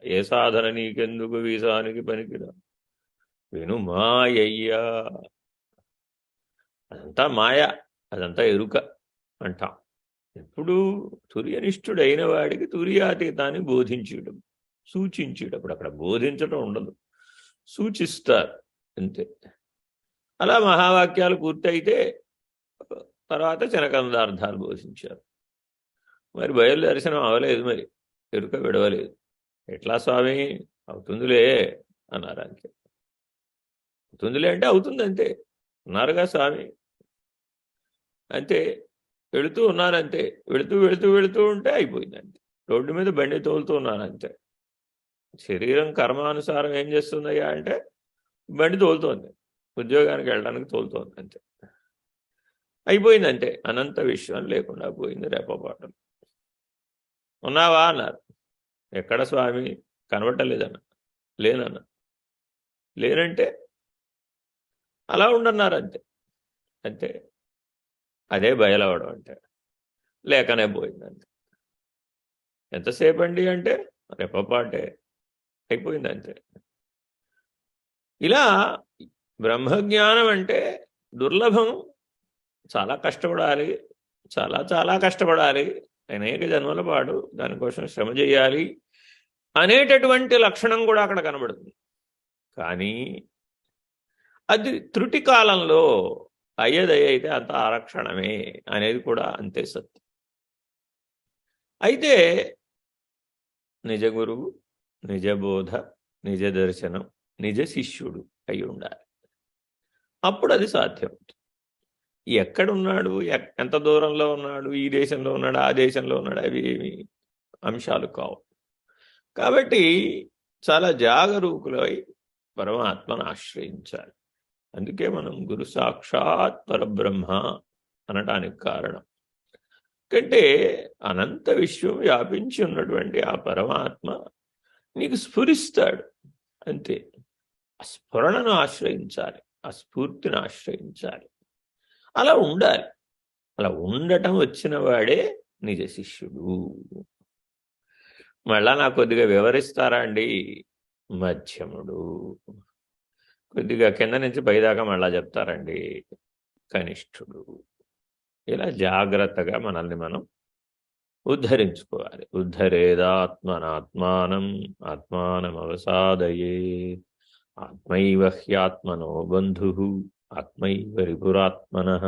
ఏ సాధన నీకెందుకు వీసానికి పనికిరా విను మాయయ్యా. అదంతా మాయ, అదంతా ఎరుక అంటాం. ఎప్పుడు తుర్యనిష్ఠుడైన వాడికి తుర్యాతీతాన్ని బోధించడం, సూచించేటప్పుడు, అక్కడ బోధించడం ఉండదు, సూచిస్తారు అంతే. అలా మహావాక్యాలు పూర్తయితే తర్వాత చనకందార్థాలు బోధించారు. మరి బయలు దర్శనం అవలేదు, మరి ఎరుక విడవలేదు. ఎట్లా స్వామి? అవుతుందిలే అన్నారు అంతే. అవుతుందిలే అంటే అవుతుంది అంతే అన్నారుగా స్వామి. అంతే, వెళుతూ ఉన్నారంతే. వెళుతూ వెళుతూ వెళుతూ ఉంటే అయిపోయింది అంతే. రోడ్డు మీద బండి తోలుతూ ఉన్నారంతే. శరీరం కర్మానుసారం ఏం చేస్తుందయ్యా అంటే బండి తోలుతోంది, ఉద్యోగానికి వెళ్ళడానికి తోలుతోంది అంతే. అయిపోయింది అంతే. అనంత విశ్వం లేకుండా పోయింది రెప్పపాటలు. ఉన్నావా అన్నారు. ఎక్కడ స్వామి? కనబట్టలేదన్న. లేనన్న. లేనంటే అలా ఉండన్నారు అంతే. అంతే, అదే బయలవడం అంటే. లేకనే పోయిందంతే. ఎంతసేపు అండి అంటే రెప్పపాటే, అయిపోయింది అంతే. ఇలా బ్రహ్మజ్ఞానం అంటే దుర్లభం, చాలా కష్టపడాలి, చాలా చాలా కష్టపడాలి, అనేక జన్మల పాటు దానికోసం శ్రమ చేయాలి అనేటటువంటి లక్షణం కూడా అక్కడ కనబడుతుంది. కానీ అది త్రుటి కాలంలో అయ్యేదయ్యైతే అంత ఆరక్షణమే అనేది కూడా అంతే సత్యం. అయితే నిజ గురువు, నిజ బోధ, నిజ దర్శనం, నిజ శిష్యుడు అయి ఉండాలి. అప్పుడు అది సాధ్యం. ఎక్కడున్నాడు, ఎంత దూరంలో ఉన్నాడు, ఈ దేశంలో ఉన్నాడు, ఆ దేశంలో ఉన్నాడు, అవి ఏమి అంశాలు కావు. కాబట్టి చాలా జాగరూకులై పరమాత్మను ఆశ్రయించాలి. అందుకే మనం గురు సాక్షాత్ పరబ్రహ్మ అనటానికి కారణం. కంటే అనంత విశ్వం వ్యాపించి ఉన్నటువంటి ఆ పరమాత్మ నీకు స్ఫురిస్తాడు అంతే. ఆ స్ఫురణను ఆశ్రయించాలి, ఆ స్ఫూర్తిని ఆశ్రయించాలి. అలా ఉండాలి. అలా ఉండటం వచ్చిన వాడే నిజ శిష్యుడు. మళ్ళా నాకు కొద్దిగా వివరిస్తారా అండి? మధ్యముడు. కొద్దిగా కింద నుంచి పైదాకా మళ్ళా చెప్తారండి కనిష్ఠుడు. ఇలా జాగ్రత్తగా మనల్ని మనం ఉద్ధరించుకోవాలి. ఉద్ధరేదాత్మనాత్మానం ఆత్మానమవసాదయే ఆత్మైవ హ్యాత్మనో బంధు ఆత్మైవ రిపురాత్మనః.